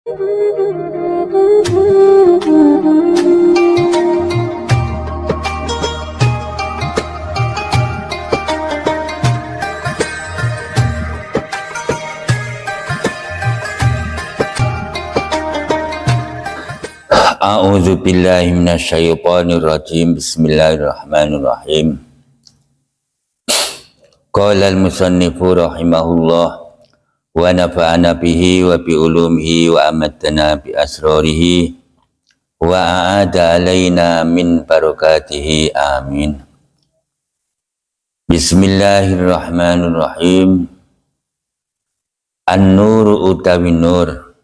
A'udzu billahi minasyaitonir rajim. Bismillahirrahmanirrahim. Qala al-musannifu rahimahullah wa nafa'ana bihi wa bi ulumihi wa amatana bi asrarihi wa a'ada alaina min barakatihi. Amin. Bismillahirrahmanirrahim. An-nuru utawi nur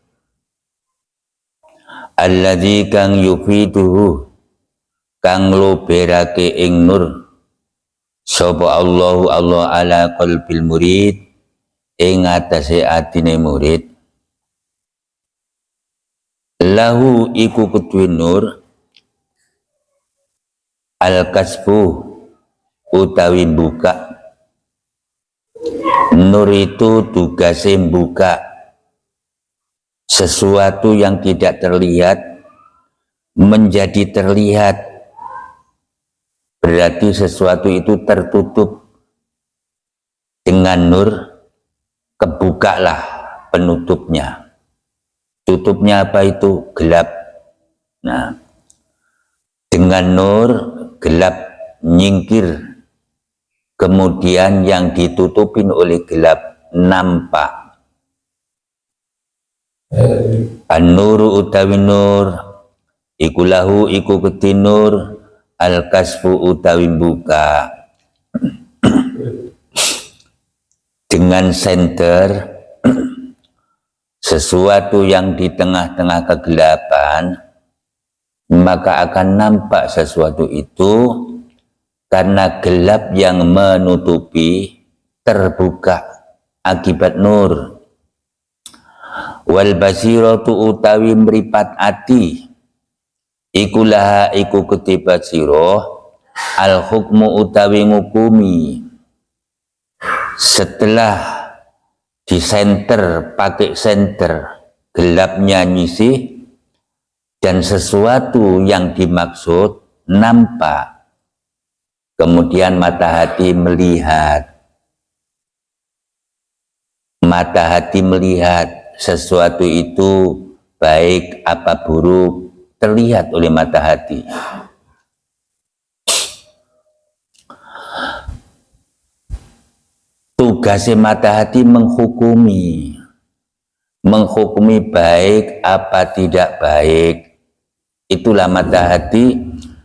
alladzi kang yufiduhu kang loberake ing nur sapa Allahu Allah ala qalbil murid ing atase atine murid. Lahu iku kedue nur al-kasbu utawi buka. Nur itu tugasnya buka sesuatu yang tidak terlihat menjadi terlihat, berarti sesuatu itu tertutup. Dengan nur kebukalah penutupnya. Tutupnya apa itu? Gelap. Nah, dengan nur gelap nyingkir, kemudian yang ditutupin oleh gelap nampak. An-nuru utawi nur iku lahu iku kedhi nur al-kasfu utawi buka. Dengan senter sesuatu yang di tengah-tengah kegelapan, maka akan nampak sesuatu itu karena gelap yang menutupi terbuka akibat nur. Wal basiratu utawi mripat ati iku laha iku kedhe basirah al hukmu utawi ngukumi. Setelah disenter pakai senter, gelapnya nyisih dan sesuatu yang dimaksud nampak, kemudian mata hati melihat. Mata hati melihat sesuatu itu baik apa buruk terlihat oleh mata hati. Tugasnya mata hati menghukumi baik apa tidak baik. Itulah mata hati.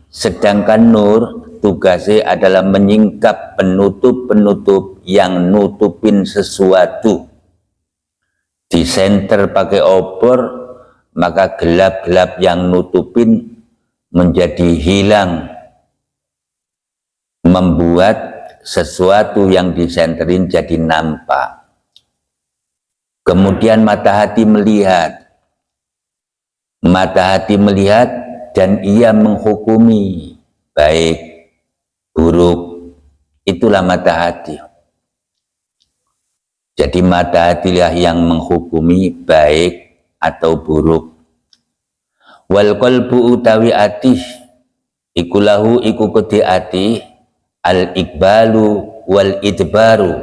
Sedangkan nur tugasnya adalah menyingkap penutup-penutup yang nutupin sesuatu. Di senter pakai obor, maka gelap-gelap yang nutupin menjadi hilang, membuat sesuatu yang disenterin jadi nampak. Kemudian mata hati melihat dan ia menghukumi baik buruk. Itulah mata hati. Jadi mata hatilah yang menghukumi baik atau buruk. Wal qalbu utawi ati iku lahu iku kedhe ati al ikbalu wal idbaru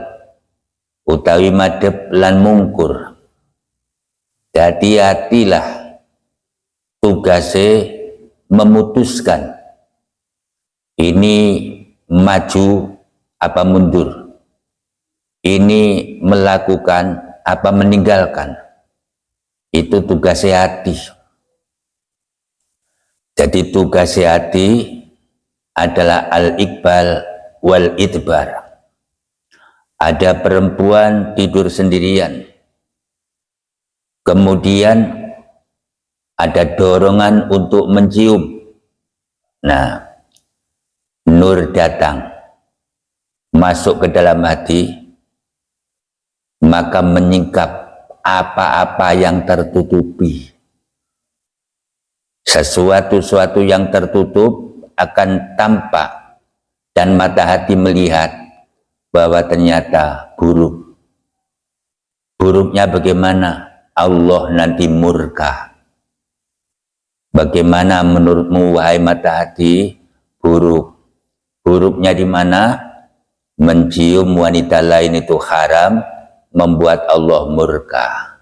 utawi madhep lan mungkur. Jadi hatilah tugasnya memutuskan ini maju apa mundur, ini melakukan apa meninggalkan. Itu tugasnya hati. Jadi tugasnya hati adalah al-iqbal wal idbar. Ada perempuan tidur sendirian, kemudian ada dorongan untuk mencium. Nah, nur datang masuk ke dalam hati, maka menyingkap apa-apa yang tertutupi. Sesuatu yang tertutup akan tampak dan mata hati melihat bahwa ternyata buruk. Buruknya bagaimana? Allah nanti murka. Bagaimana menurutmu wahai mata hati? Buruk. Buruknya di mana? Mencium wanita lain itu haram, membuat Allah murka.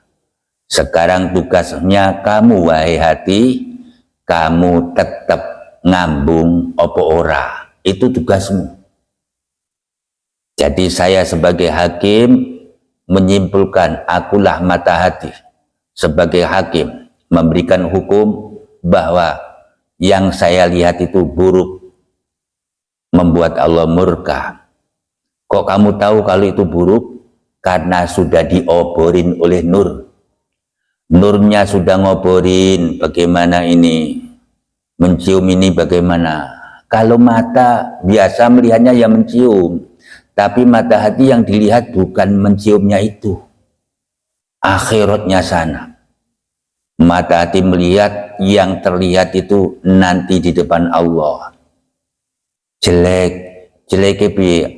Sekarang tugasnya kamu wahai hati, kamu tetap ngambung opo ora. Itu tugasmu. Jadi saya sebagai hakim menyimpulkan, akulah mata hati sebagai hakim memberikan hukum bahwa yang saya lihat itu buruk, membuat Allah murka. Kok kamu tahu kalau itu buruk? Karena sudah dioborin oleh nur. Nurnya sudah ngoborin. Bagaimana ini? Mencium ini bagaimana? Kalau mata biasa melihatnya ya mencium, tapi mata hati yang dilihat bukan menciumnya itu, akhiratnya sana. Mata hati melihat yang terlihat itu nanti di depan Allah. Jelek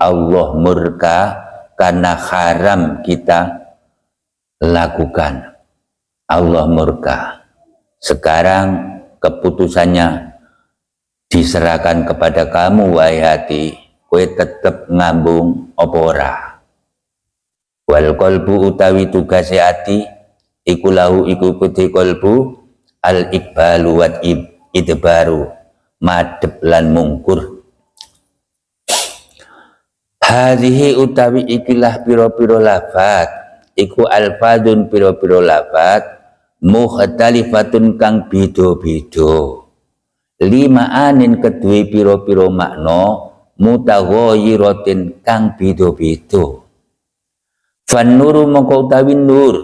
Allah murka karena haram kita lakukan. Allah murka. Sekarang keputusannya diserahkan kepada kamu wahai hati. Kowe tetep ngambung opora. Wal qalbu utawi tugase ati iku lahu iku kuti qalbu al iqbalu wat idbaru madhep lan mungkur. Hadhihi utawi ikilah piro-piro lafat iku alfadun piro-piro lafat mukhtalifatun kang beda-beda. Lima anin kedue piro-piro makna mutaghayiratin kang beda-beda. Fan nuru mongko utawi nur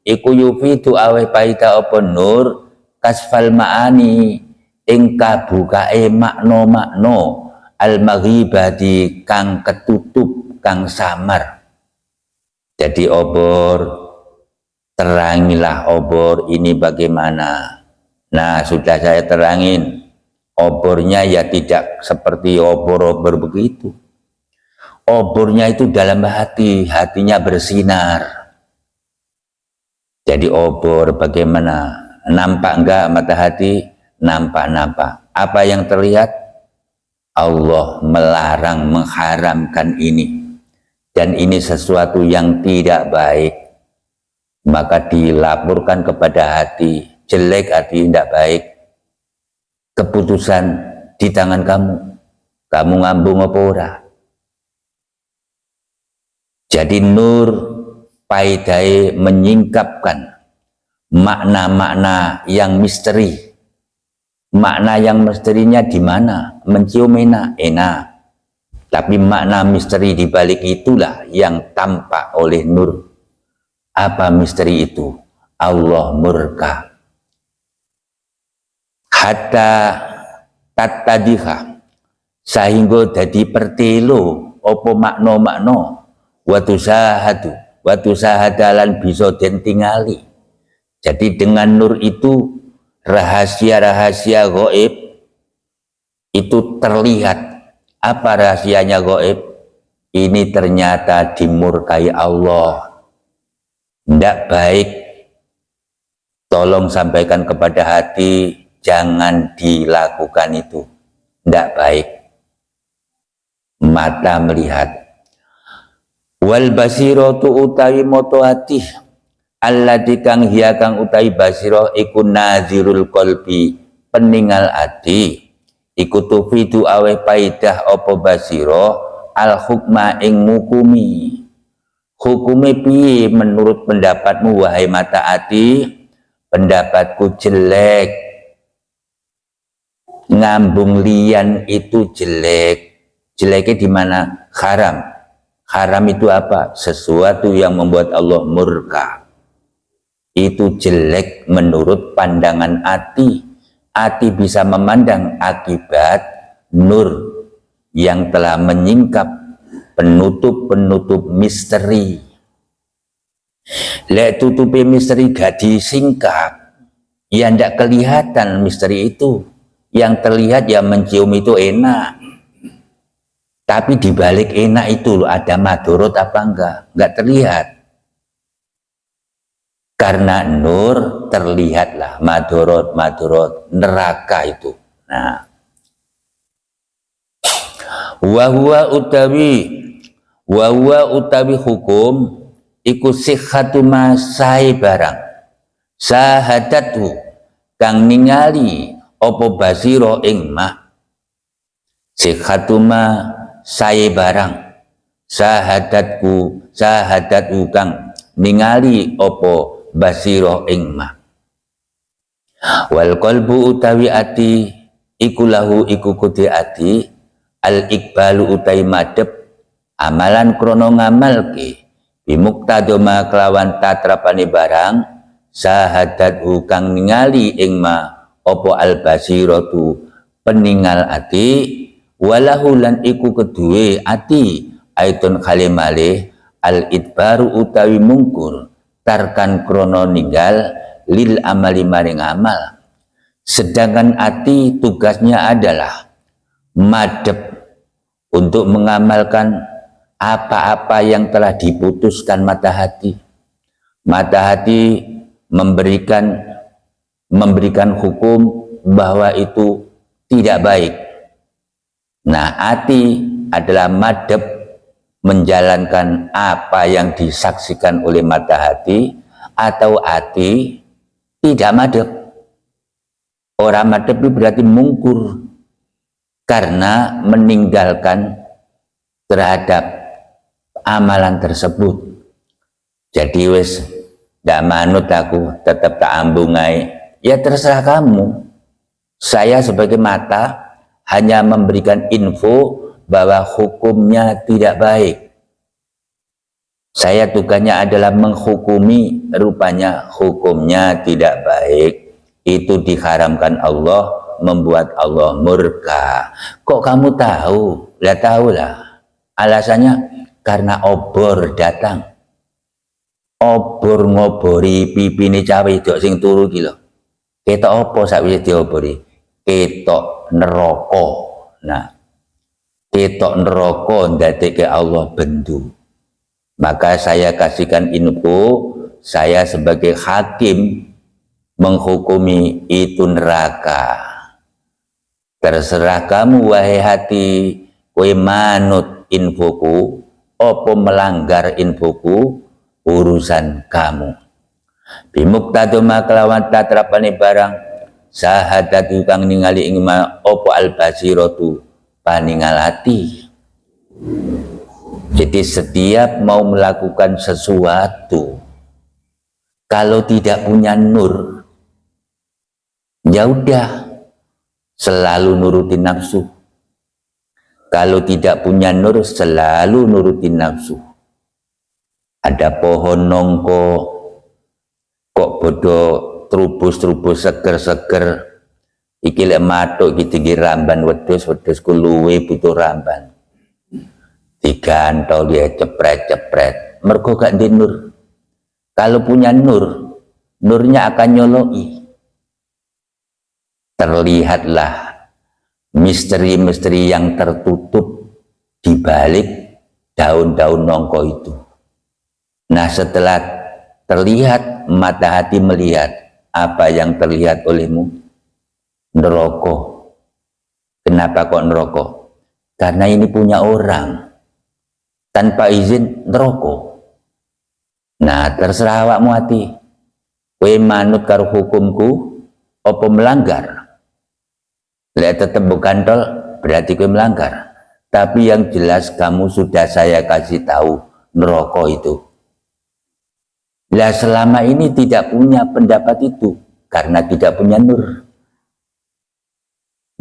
iku yufitu aweh paita apa nur kasfal ma'ani ing kabukae makna-makna al maghibati kang ketutup kang samar. Jadi obor, terangilah obor ini bagaimana. Nah, sudah saya terangin. Obornya ya tidak seperti obor-obor begitu. Obornya itu dalam hati, hatinya bersinar. Jadi obor bagaimana? Nampak enggak mata hati? Nampak. Apa yang terlihat? Allah melarang, mengharamkan ini. Dan ini sesuatu yang tidak baik. Maka dilaporkan kepada hati. Jelek hati, tidak baik. Keputusan di tangan kamu. Kamu ngambung apa ora? Jadi nur paidai menyingkapkan makna-makna yang misteri. Makna yang misterinya di mana? Mencium enak. Tapi makna misteri di balik itulah yang tampak oleh nur. Apa misteri itu? Allah murka. Hatta tattadiha sehingga dadi pertelo apa makna-makna watu sahadalan bisa den tingali. Jadi dengan nur itu rahasia-rahasia gaib itu terlihat. Apa rahasianya gaib? Ini ternyata dimurkai Allah. Tidak baik. Tolong sampaikan kepada hati, jangan dilakukan itu. Tidak baik. Mata melihat. Wal basiratu utawi moto hati allati kang hiya kang utawi basiro iku nazirul qalbi peninggal ati iku tufidu aweh paidah apa basiro al hukma ing ngukumi. Hukume piye menurut pendapatmu wahai mata ati? Pendapatku jelek. Ngambung lian itu jelek. Jeleknya di mana? Haram. Haram itu apa? Sesuatu yang membuat Allah murka. Itu jelek menurut pandangan hati. Hati bisa memandang akibat nur yang telah menyingkap penutup-penutup misteri. Lek tutupi misteri gak disingkap, ya ndak kelihatan misteri itu. Yang terlihat ya mencium itu enak. Tapi dibalik enak itu loh, ada madorot apa enggak? Enggak terlihat. Karena nur terlihatlah madorot neraka itu. Nah, wahwa utawi hukum iku sihhatu ma sae barang sahadatu kang ningali apa basira ing mah, sihhatu ma sae barang sahadatu kang ningali apa basira ing mah. Wal qalbu utawi ati iku lahu iku kuti ati al ikbalu utai madhep amalan krono ngamalke bimuktadoma kelawan tatrapane barang sahadatu kang ningali ing ma apa al basiratu peningal ati walahu lan iku kedue ati aitun kalimale al idbaru utawi mungkur tarkan krono ninggal lil amali maring amal. Sedangkan ati tugasnya adalah madhep untuk mengamalkan apa-apa yang telah diputuskan mata hati. Mata hati memberikan hukum bahwa itu tidak baik. Nah, hati adalah madhep menjalankan apa yang disaksikan oleh mata hati, atau hati tidak madhep. Orang madhep itu berarti mungkur karena meninggalkan terhadap amalan tersebut. Jadi wes ndak manut aku, tetap tak ambungai. Ya terserah kamu. Saya sebagai mata hanya memberikan info bahwa hukumnya tidak baik. Saya tugasnya adalah menghukumi, rupanya hukumnya tidak baik. Itu diharamkan Allah, membuat Allah murka. Kok kamu tahu? Lah tahulah. Alasannya karena obor datang. Obor ngobori pipine cawe dok sing turu ki lho. Ketok apa sakwise diobori? Ketok neraka. Nah, ketok neraka ndadekke Allah bendu. Maka saya kasihkan info, saya sebagai hakim menghukumi itu neraka. Terserah kamu wahai hati, kowe manut infoku opo melanggar infoku, urusan kamu. Bimuktadoma kelawan tatrapane barang sahadatu kang ningali ing opo albasiratu paningal hati. Jadi setiap mau melakukan sesuatu, kalau tidak punya nur, ya udah selalu nurutin nafsu. Kalau tidak punya nur, selalu nurutin nafsu. Ada pohon nongko, kok bodoh trubus seger-seger, iki lek matuk iki tinggi ramban wedhus kuluwe butuh ramban. Digantol dia cepret, mergo gak di nur. Kalau punya nur, nurnya akan nyoloi. Terlihatlah misteri-misteri yang tertutup di balik daun-daun nongko itu. Nah, setelah terlihat, mata hati melihat apa yang terlihat olehmu, neraka. Kenapa kok neraka? Karena ini punya orang. Tanpa izin neraka. Nah, terserah awakmu hati. Kowe manut karo hukumku apa melanggar? Lek tetep bukan tol, berarti kowe melanggar. Tapi yang jelas kamu sudah saya kasih tahu neraka itu. Lah selama ini tidak punya pendapat itu karena tidak punya nur.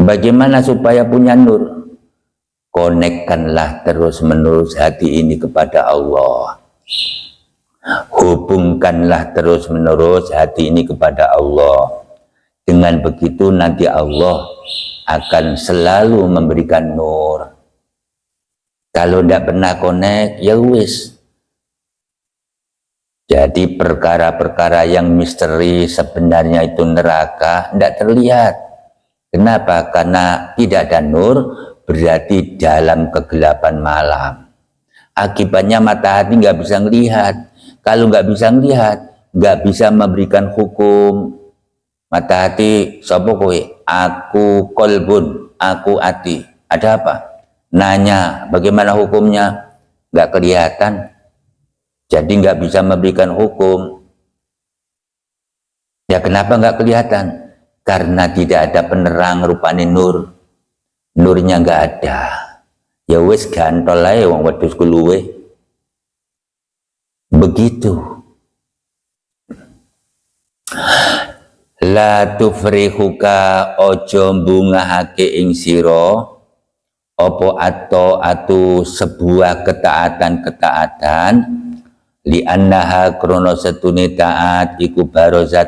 Bagaimana supaya punya nur? Konekkanlah terus menerus hati ini kepada Allah. Hubungkanlah terus menerus hati ini kepada Allah. Dengan begitu nanti Allah akan selalu memberikan nur. Kalau tidak pernah konek, ya wis. Jadi perkara-perkara yang misteri sebenarnya itu neraka tidak terlihat. Kenapa? Karena tidak ada nur, berarti dalam kegelapan malam. Akibatnya mata hati nggak bisa ngelihat. Kalau nggak bisa ngelihat, nggak bisa memberikan hukum. Mata hati, sapa kowe? Aku kolbun, aku hati. Ada apa? Nanya, bagaimana hukumnya? Nggak kelihatan. Jadi nggak bisa memberikan hukum. Ya kenapa nggak kelihatan? Karena tidak ada penerang rupane nur. Nurnya nggak ada. Ya wis gantol ae wong wedhus kuluwe. Begitu. La tufrihuka ojo mbungahake ing sira opo atu sebuah ketaatan li annaha krono setune taat iku barozat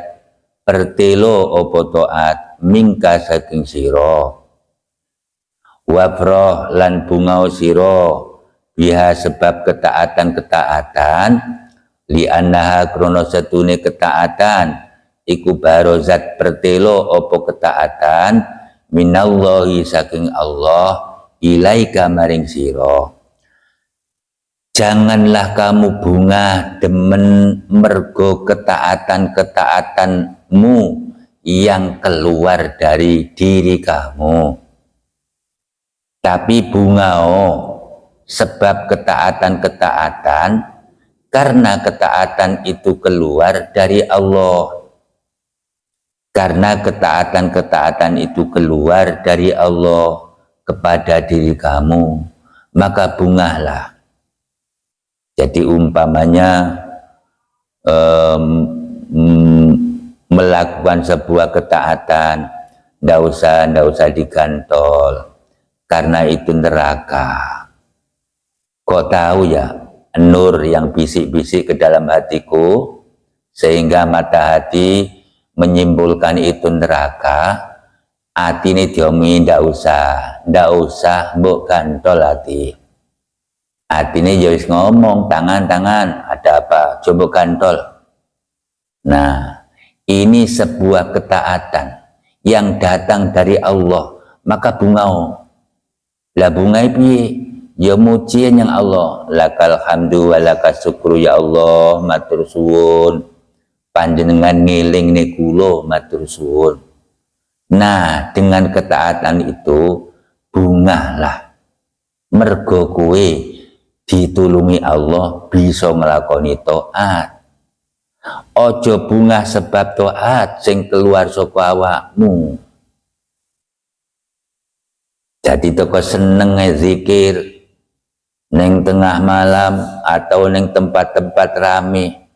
pertelo opo taat mingka saking sira wafroh lan bungao sira biha sebab ketaatan li annaha krono setune ketaatan iku barozat pertelo opo ketaatan minallahi saking Allah ilaika maring sira. Janganlah kamu bunga demen mergo ketaatan-ketaatanmu yang keluar dari diri kamu, tapi bungao sebab ketaatan-ketaatan karena ketaatan itu keluar dari Allah. Karena ketaatan-ketaatan itu keluar dari Allah kepada diri kamu, maka bungahlah. Jadi umpamanya melakukan sebuah ketaatan, ndak usah digantol, karena itu neraka. Kok tahu ya, nur yang bisik-bisik ke dalam hatiku, sehingga mata hati menyimpulkan itu neraka. Hati ini diomi ndak usah mbok gantol hati. Hati ini jadi ngomong tangan ada apa coba gantol. Nah ini sebuah ketaatan yang datang dari Allah, maka bungau lah bungai piye ya mujian yang Allah, lakal hamdu wa lakas syukru ya Allah, matur suwun panjenengan ngiling ne kula matur suwun. Nah, dengan ketaatan itu bungahlah. Mergo kowe ditulungi Allah bisa nglakoni taat. Ojo bungah sebab taat sing keluar saka awakmu. Jadi toko seneng zikir neng tengah malam atau neng tempat-tempat rame.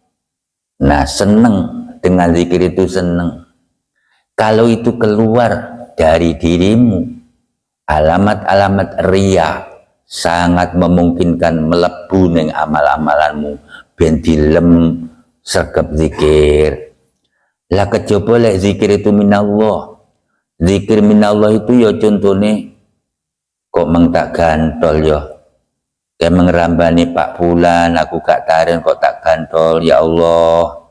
Nah seneng dengan zikir itu seneng. Kalau itu keluar dari dirimu, alamat-alamat riya sangat memungkinkan melebu neng amal-amalanmu ben dilem sergap zikir. Lah kejaba lek zikir itu minallah. Zikir minallah itu ya contohnya kok mengtak gantol ya. Kayak mengerambani Pak Fulan, aku gak tarin kok tak gantol, ya Allah.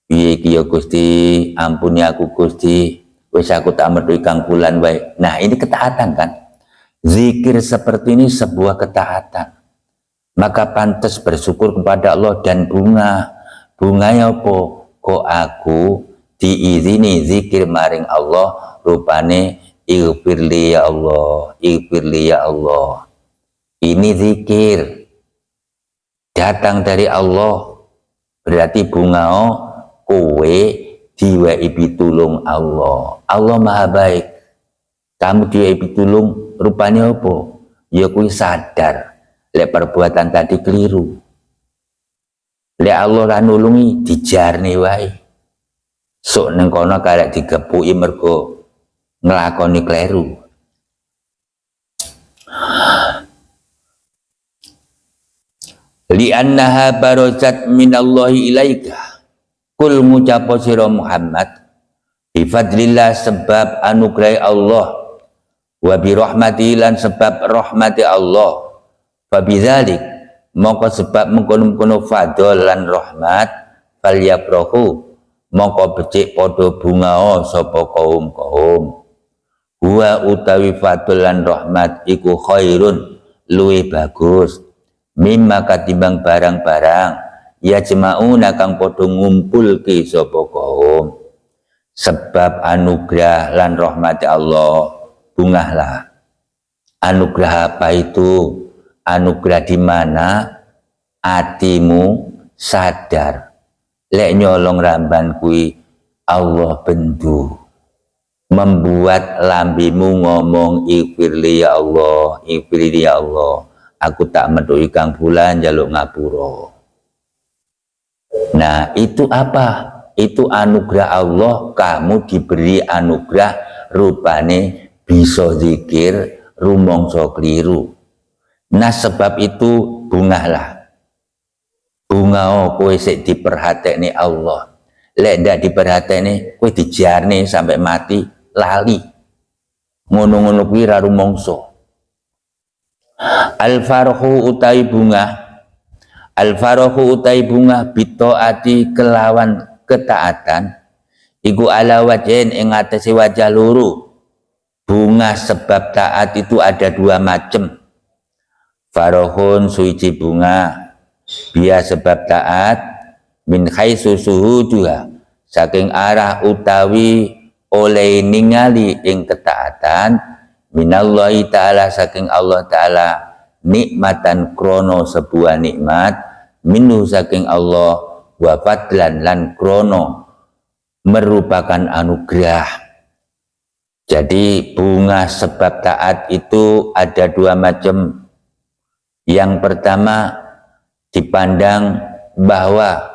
Piye iki ya Gusti, ampuni aku Gusti, wis aku tak metu Kang Fulan wae. Nah, ini ketaatan kan? Zikir seperti ini sebuah ketaatan. Maka pantas bersyukur kepada Allah dan bunga. Bunganya apa? Kok aku diizini zikir maring Allah rupane ighfirli ya Allah, ighfirli ya Allah. Ini zikir datang dari Allah, berarti bungao kowe diwehi pitulung Allah. Allah maha baik. Kamu diwehi pitulung rupanya apa? Ya kowe sadar lek perbuatan tadi keliru. Lek Allah ra nulungi dijarne wae. Sok neng kono karek digepuki mergo nglakoni kleru. Li annaha barozat minallahi ilaika. Kul ngucapo sira Muhammad bifadlillah sebab anugerah Allah wa bi rahmati lan sebab rahmati Allah. Fa bidzalik mongko sebab mengkono-kono fadl lan rahmat fal yafrahu mongko becik padha bungao sapa kaum-kaum. Wa utawi fadl lan rahmat iku khairun luwih bagus mimma katimbang barang-barang ya jema'una kang padha ngumpulke sapa kaum sebab anugerah lan rahmat Allah. Bungahlah. Anugerah apa itu? Anugerah di mana atimu sadar lek nyolong ramban kui Allah bendu, membuat lambimu ngomong ighfirli ya Allah, ighfirli ya Allah, aku tak medhoi kang bulan jaluk ngapura. Nah itu apa? Itu anugerah Allah. Kamu diberi anugerah rupane bisa zikir rumangsa kliru. Nah sebab itu bungahlah. Bungao kowe sik diperhatekne Allah. Lek ndak diperhatekne kowe dijarne sampai mati lali. Ngono-ngono kuwi ra rumangsa. Al-farhu utai bunga. Al-farhu utai bunga bitaati kelawan ketaatan iku ala wajhin ing atase wajah loro. Bunga sebab taat itu ada dua macam. Farahun suci bunga biya sebab taat min khaisu suhuduha saking arah utawi oleh ningali ing ketaatan minallahi ta'ala saking Allah ta'ala nikmatan krono sebuah nikmat minhu saking Allah wa fadlan lan krono merupakan anugerah. Jadi bunga sebab taat itu ada dua macam. Yang pertama dipandang bahwa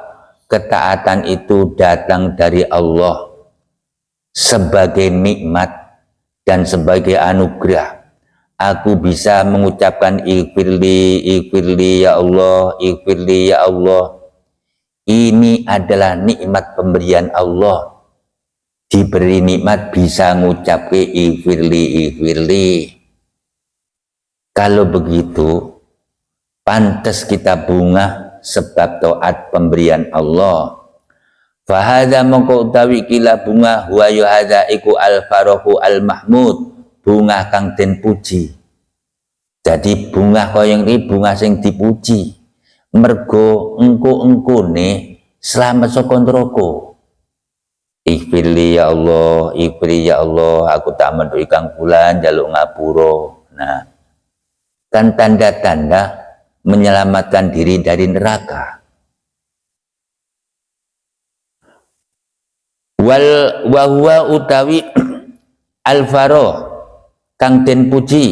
ketaatan itu datang dari Allah sebagai nikmat dan sebagai anugerah. Aku bisa mengucapkan ighfirli, ighfirli ya Allah, ighfirli ya Allah. Ini adalah nikmat pemberian Allah. Diberi nikmat bisa ngucapke ighfirli, ighfirli. Kalau begitu pantas kita bunga sebab taat pemberian Allah. Fahadha mongko utawi kila bunga huwa yuhadha iku al-farahu al-mahmud, bunga kang den puji. Jadi bunga koyong ini bunga sing dipuji. Mergo engko-engkone selamat saka neraka. Ighfirli ya Allah, ighfirli ya Allah, aku tak medhoi kang bulan jaluk ngapura. Nah, kan tanda-tanda menyelamatkan diri dari neraka. Wal wahwa utawi al-faro kang den puji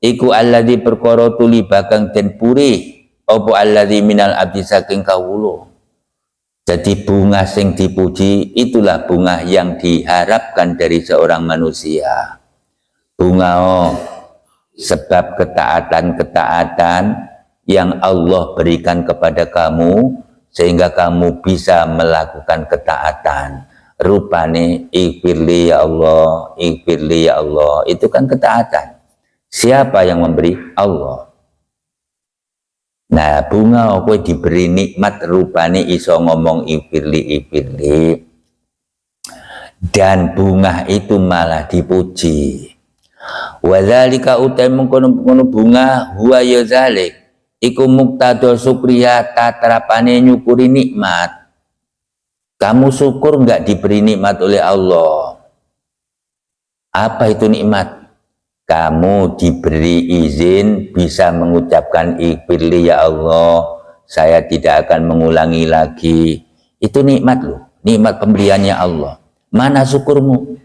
iku alladzi perkara tuli bakang den puri apa alladzi minal abdi saking kawula. Jadi bunga sing dipuji itulah bunga yang diharapkan dari seorang manusia. Bunga sebab ketaatan-ketaatan yang Allah berikan kepada kamu sehingga kamu bisa melakukan ketaatan. Rupane ighfirli ya Allah, ighfirli ya Allah, itu kan ketaatan. Siapa yang memberi? Allah. Nah bunga kowe diberi nikmat rupane iso ngomong ighfirli, ighfirli. Dan bunga itu malah dipuji. Wadzalika utai mengkono bunga huwa ya zalik iku muqtada syukriya tatrapane nyukuri nikmat. Kamu syukur enggak diberi nikmat oleh Allah? Apa itu nikmat? Kamu diberi izin bisa mengucapkan ighfirli ya Allah, saya tidak akan mengulangi lagi. Itu nikmat loh, nikmat pemberiannya Allah. Mana syukurmu?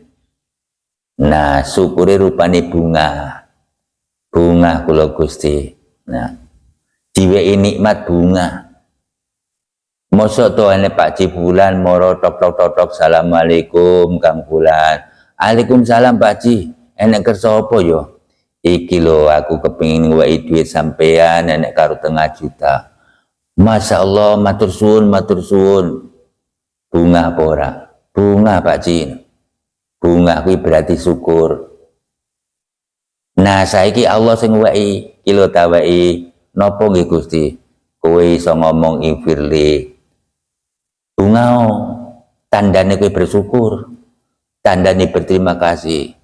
Nah syukuri rupane bunga. Bunga kula Gusti. Nah diweki nikmat bunga. Mosok to ene Pak Ji Bulan moro tok assalamualaikum Kang Bulan. Waalaikumsalam Pak Ji. Enek kersa apa yo? Iki lho aku kepengin ngwehi duit sampean enek karo 0,5 juta. Masya Allah matur suwun matur suwun. Bunga apa ora? Bunga Pak Ji. Bunga kuwi berarti syukur. Nah saiki Allah sing ngwehi, iki lho ta wehi. Napa nggih Gusti? Kowe iso ngomong ighfirli. Bunga tandane kowe bersyukur. Tandane berterima kasih.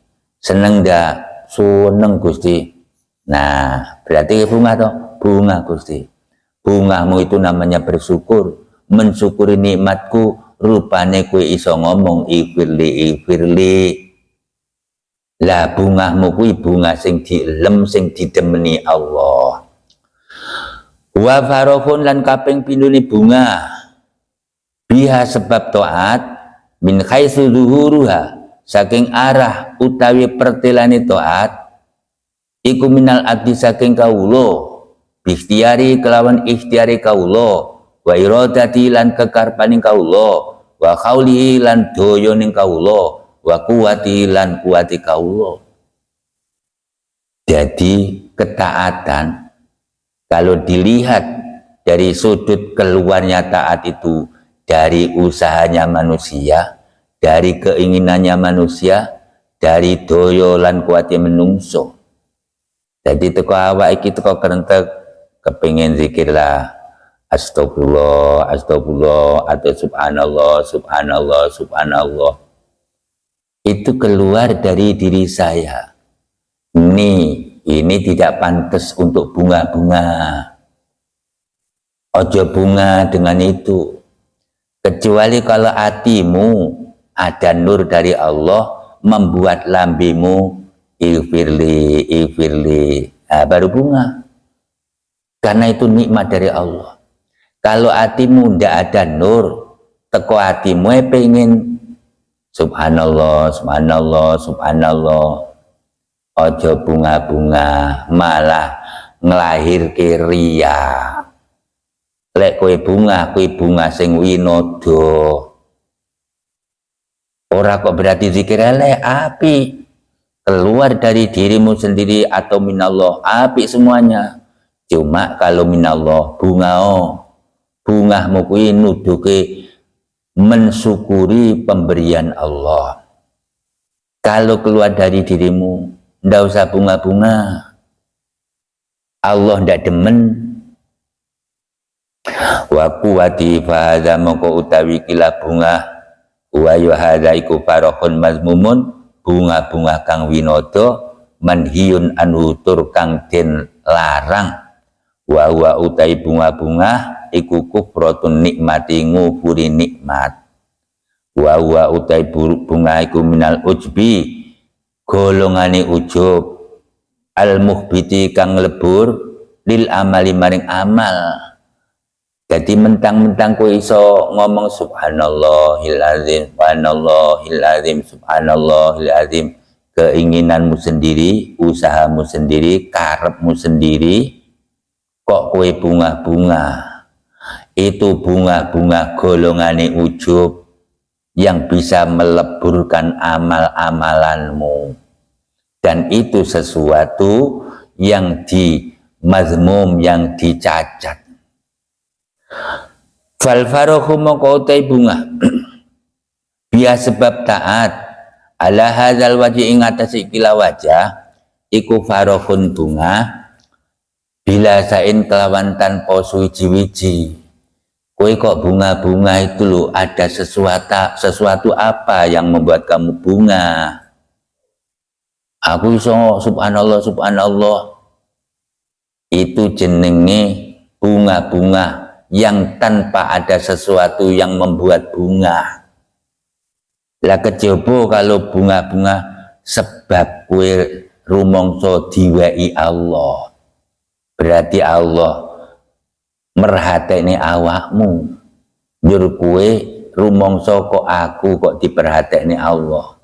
Seneng ndak? Seneng Gusti. Nah berarti bunga toh? Bunga Gusti. Bungamu itu namanya bersyukur. Mensyukuri nikmatku, rupane kue iso ngomong ifirli. Lah bungamu kui bunga sing dielem, sing didemeni Allah. Wa farahun lan kaping pindune bunga biha sebab taat min khaisu zuhuruha saking arah utawi pertelane taat iku minal abdi saking kawula ikhtiari kelawan ikhtiari kawula wa iradati lan kekarpaning kawula wa qauli lan doyoning kawula wa kuwati lan kuwati kawula. Jadi ketaatan kalau dilihat dari sudut keluarnya taat itu dari usahanya manusia, dari keinginannya manusia, dari doyo lan kuwate menungso. Jadi teko awak iki teko kerentek kepengin zikir lah astagfirullah, astagfirullah atau subhanallah, subhanallah, subhanallah. Itu keluar dari diri saya. Ini tidak pantas untuk bunga-bunga. Ojo bunga dengan itu. Kecuali kalau hatimu ada nur dari Allah membuat lambimu ifirli, ifirli. Nah, baru bunga. Karena itu nikmat dari Allah. Kalau hatimu tidak ada nur, teko hatimu pengen subhanallah, subhanallah, subhanallah. Ojo bunga-bunga malah ngelahirke riya. Lek kue bunga sing winodo. Ora kok berarti zikir elek, api. Keluar dari dirimu sendiri atau minallah, api semuanya. Cuma kalau minallah bungamu kuwi nuduke mensyukuri pemberian Allah. Kalau keluar dari dirimu, ndak usah bunga-bunga. Allah ndak demen. Wa kuwati fa hadza moko utawi kila bunga wa hadza iku farahun mazmumun bunga-bunga kang winodo manhiyun anhu tur kang den larang wa utai bunga-bunga iku kufratun nikmati ngufuri nikmat wa utai bunga iku minal ujbi golongane ujub al muhbiti kang lebur lil amali maring amal. Jadi mentang-mentang ku iso ngomong subhanallahil azim, subhanallahil azim, subhanallahil azim, keinginanmu sendiri, usahamu sendiri, karepmu sendiri, kok kue bunga-bunga. Itu bunga-bunga golongane ujub yang bisa meleburkan amal-amalanmu. Dan itu sesuatu yang dimazmum, yang dicacat. Fal farahu moko utai bunga biya sebab taat ala hadzal wajhi ing atase kila wajah iku farahun bunga bila sain kelawan tanpa suwiji-wiji. Kowe kok bunga-bunga itu loh, ada sesuatu apa yang membuat kamu bunga? Aku iso subhanallah, subhanallah. Itu jenenge bunga-bunga yang tanpa ada sesuatu yang membuat bunga. Lah kejaba kalau bunga-bunga sebab kue rumangsa diwehi Allah. Berarti Allah merhatekne awakmu. Njur kue rumangsa kok aku kok diperhatekne Allah.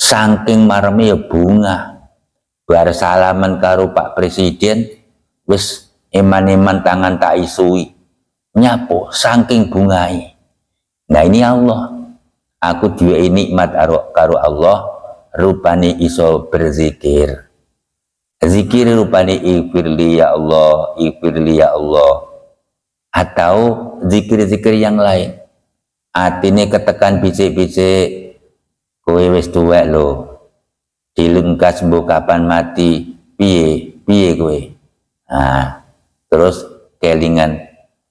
Saking mareme ya bunga. Bar salaman karo Pak Presiden wis eman-eman tangan tak isui nyapo saking bungai. Nah ini Allah, aku diwehi nikmat karo Allah rupane iso berzikir. Zikir rupane ifirli ya Allah, ifirli ya Allah, atau zikir-zikir yang lain. Atine ketekan bisik-bisik kowe wis tuwek lho, dilengkas mbok kapan mati, piye kowe. Nah terus kelingan,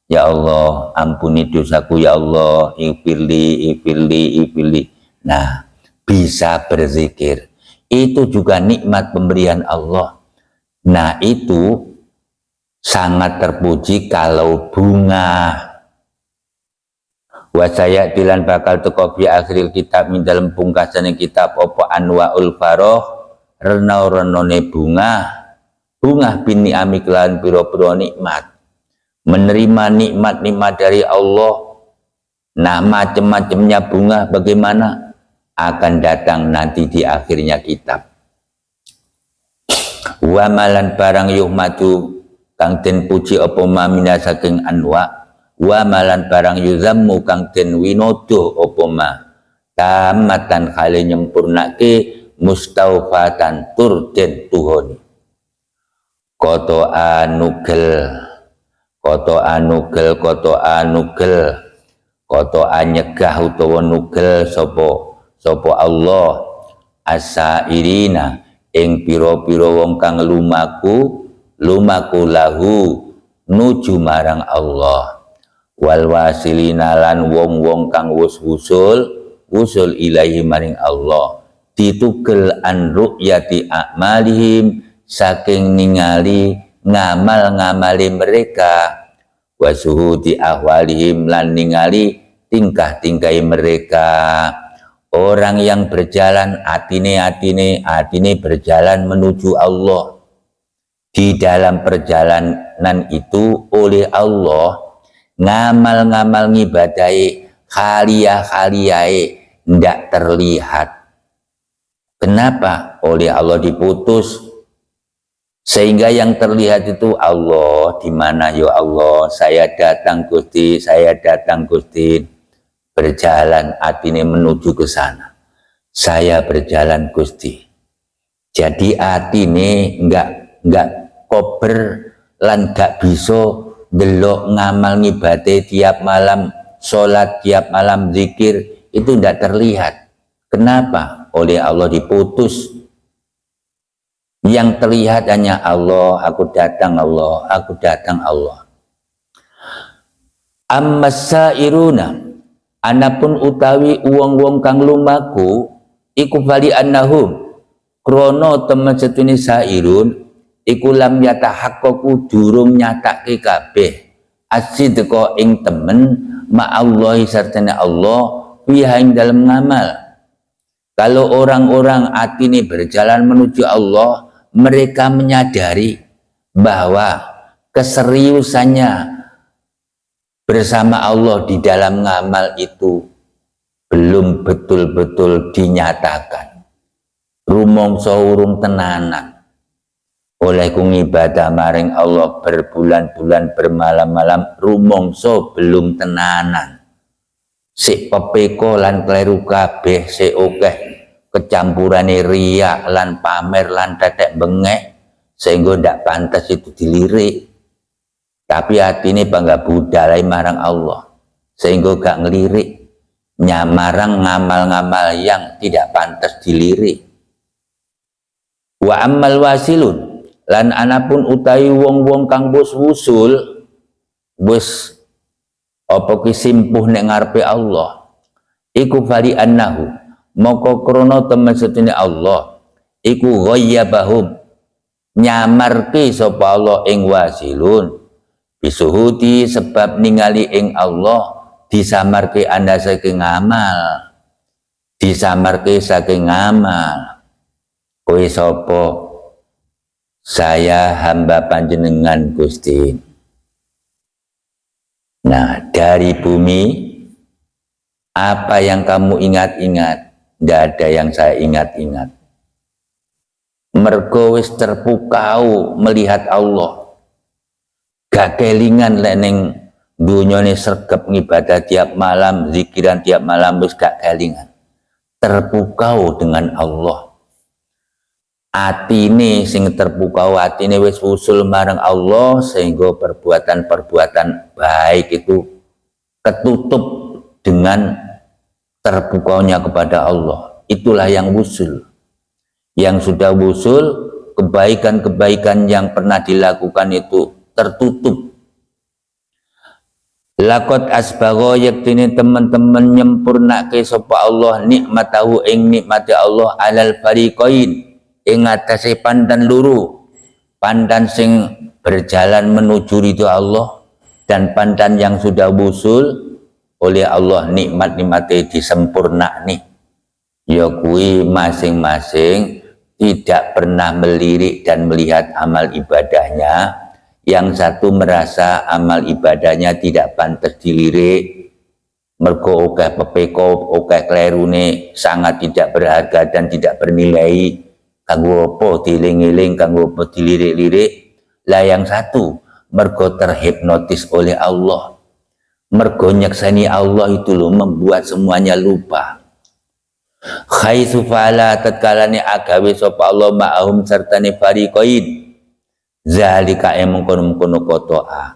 ya Allah ampuni dosaku ya Allah, ifirli, ifirli, ifirli. Nah bisa berzikir, itu juga nikmat pemberian Allah. Nah itu sangat terpuji kalau bunga. Wa saya dilan bakal teko fi akhiril kitab min dalam pungkasan kitab apa anwaul faroh rena-renone bunga bini amiklan piro-piro nikmat, menerima nikmat-nikmat dari Allah. Nah, macam-macamnya bunga bagaimana akan datang nanti di akhirnya kitab. Wa malan barang yuhmadu kang den puji apa mamina saking anwa, wa malan barang yuzammu kang den winodo apa ma tamatan hale nyempurnake mustaufatan tur den tuhoni. Koto anugel koto anyegah utawa nugel sopo Allah asairina ing piro-piro wong kang lumaku lahu nuju marang Allah, wal wasilina lan wong-wong kang wusul ilahi maring Allah, ditugel an ru'yati a'malihim saking ningali ngamal-ngamali mereka, wasuhudi ahwalihim lan ningali tingkah-tingkai mereka. Orang yang berjalan atine berjalan menuju Allah. Di dalam perjalanan itu oleh Allah ngamal-ngamal ngibadai khaliyah ndak terlihat. Kenapa? Oleh Allah diputus. Sehingga yang terlihat itu Allah, di mana ya Allah, saya datang Gusti, berjalan atine menuju ke sana. Saya berjalan Gusti. Jadi atine enggak kober lan gak bisa delok ngamal ngibadai tiap malam, sholat tiap malam, zikir, itu enggak terlihat. Kenapa? Oleh Allah diputus. Yang terlihat hanya Allah, aku datang Allah, aku datang Allah. Ammasairuna, anapun utawi uang-uang kang lumaku, iku bali annahum, krono temen setune sairun, iku lam yatahaqqaqu durung nyatake kabeh, asidqa ing temen ma'allahi sartane Allah, fiha ing dalam ngamal. Kalau orang-orang atine berjalan menuju Allah, mereka menyadari bahwa keseriusannya bersama Allah di dalam ngamal itu belum betul-betul dinyatakan. Rumangsa urung tenanan. Oleh ngibadah maring Allah berbulan-bulan bermalam-malam, rumangsa belum tenanan. Sik pepeko lan kleru kabeh, sik akeh kecampurane riya lan pamer lan tetek bengek sehingga ndak pantas itu dilirik. Tapi hatine bangga budalai marang Allah sehingga gak ngelirik nyamarang ngamal-ngamal yang tidak pantas dilirik. Wa ammal wasilun lan anapun utawi wong-wong kang wusul wis apa ki simpuh nek ngarepe Allah, iku fali annahu moko krono temen setune Allah iku ghayyabahum nyamarke sapa Allah ing wasilun bisuhudi sebab ningali ing Allah disamarke anda saking ngamal, disamarke saking ngamal. Kowe sapa? Saya hamba panjenengan Gusti. Nah, dari bumi apa yang kamu ingat-ingat? Tidak ada yang saya ingat-ingat. Mergo wis terpukau melihat Allah. Gak kelingan leneng dunyane sregep ngibadah tiap malam, zikiran tiap malam wis gak kelingan. Terpukau dengan Allah. Atine sing terpukau, atine wis usul marang Allah sehingga perbuatan-perbuatan baik itu ketutup dengan terpukaunya kepada Allah. Itulah yang wusul. Yang sudah wusul, kebaikan-kebaikan yang pernah dilakukan itu tertutup. Lakot asbagho yaktini teman-teman nyempurnake sapa Allah nikmatahu ing nikmati Allah alal fariqain ing atase pandan luru. Pandan sing berjalan menuju ridho Allah, dan pandan yang sudah wusul oleh Allah nikmat-nikmatnya disempurna nih, ya kui masing-masing tidak pernah melirik dan melihat amal ibadahnya. Yang satu merasa amal ibadahnya tidak pantas dilirik, mergo okeh pepeko, okeh klerune sangat tidak berharga dan tidak bernilai, kanggo apa diling-iling, kanggo apa dilirik-lirik. Lah yang satu mergo terhipnotis oleh Allah, mergo nyekseni Allah itu loh, membuat semuanya lupa. Khaitsu fala tatkalane agawe sapa Allah ma'ahum sertane fariqain zalika mengkono-kono kotoa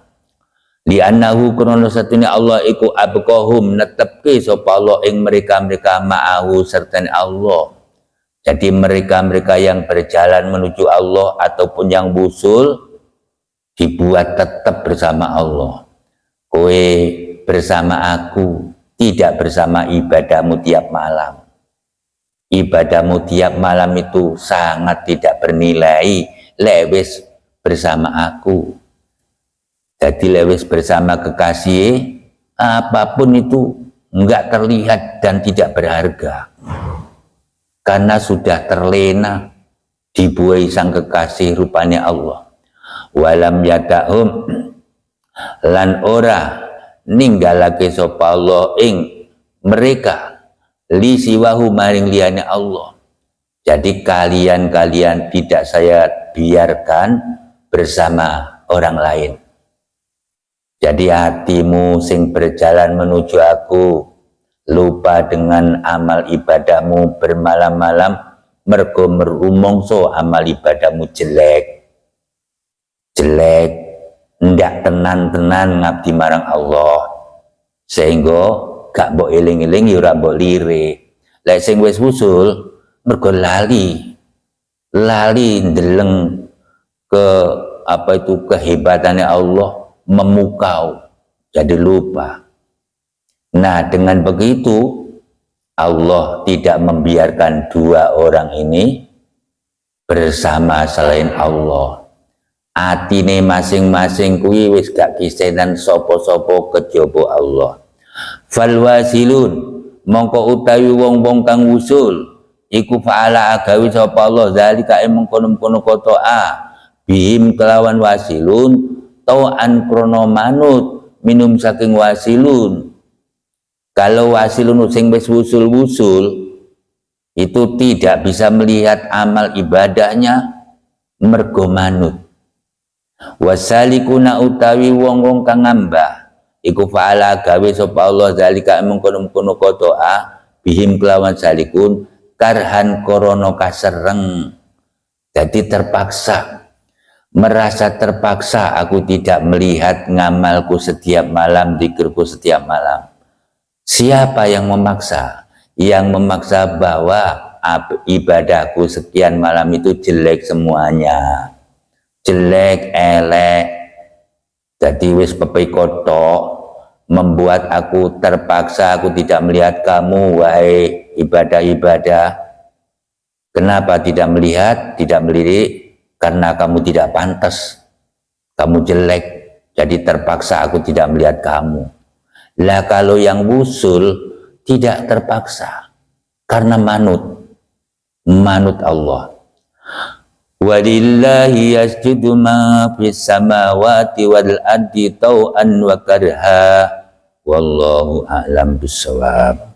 li annahu krono satune Allah iku abqahum netepke sapa Allah ing mereka-mereka ma'ahu sertane Allah. Jadi mereka-mereka yang berjalan menuju Allah ataupun yang wusul dibuat tetap bersama Allah. Kowe bersama aku, tidak bersama ibadahmu tiap malam. Ibadahmu tiap malam itu sangat tidak bernilai lewis bersama aku. Jadi lewis bersama kekasih, apapun itu enggak terlihat dan tidak berharga, karena sudah terlena dibuai sang kekasih rupanya Allah. Walam yadahum lan ora ninggalake sapa Allah ing mereka li siwahu maring liyane Allah. Jadi kalian tidak saya biarkan bersama orang lain. Jadi hatimu sing berjalan menuju aku lupa dengan amal ibadahmu bermalam-malam, mergo merumongso amal ibadahmu jelek, ndak tenan-tenan ngabdi marang Allah, sehingga gak mbok eling-eling ya ora mbok lirik. Lek sing wis wusul mergo lali ndeleng ke apa itu kehebatannya Allah, memukau, jadi lupa. Nah, dengan begitu Allah tidak membiarkan dua orang ini bersama selain Allah. Atine masing-masing kuwi wis gak kisenan sopo-sopo kejaba Allah. Fal wasilun mongko utawi wong-wong kang wusul iku fa'ala agawi sapa Allah zalika mengkono-kono kotoa bihim kelawan wasilun tau'an krono manut minum saking wasilun. Kalau wasilun sing wis wusul-wusul itu tidak bisa melihat amal ibadahnya mergo manut. Wasalikuna utawi wong-wong kang ngambah iku fa'ala gawe sapa Allah zalika mengkono-kono kotoa bihim kelawan salikun karhan korono kasereng. Jadi terpaksa, merasa terpaksa aku tidak melihat ngamalku setiap malam, zikirku setiap malam. Siapa yang memaksa? Yang memaksa bahwa ibadahku sekian malam itu jelek semuanya, jelek, elek. Jadi wis pepikoto membuat aku terpaksa aku tidak melihat kamu wahai ibadah-ibadah. Kenapa tidak melihat, tidak melirik? Karena kamu tidak pantas, kamu jelek, jadi terpaksa aku tidak melihat kamu. Lah kalau yang wusul tidak terpaksa, karena manut Allah. Walillahi yasjudu ma fis samawati wal ardi tau'an wa karha wallahu a'lam bissawab.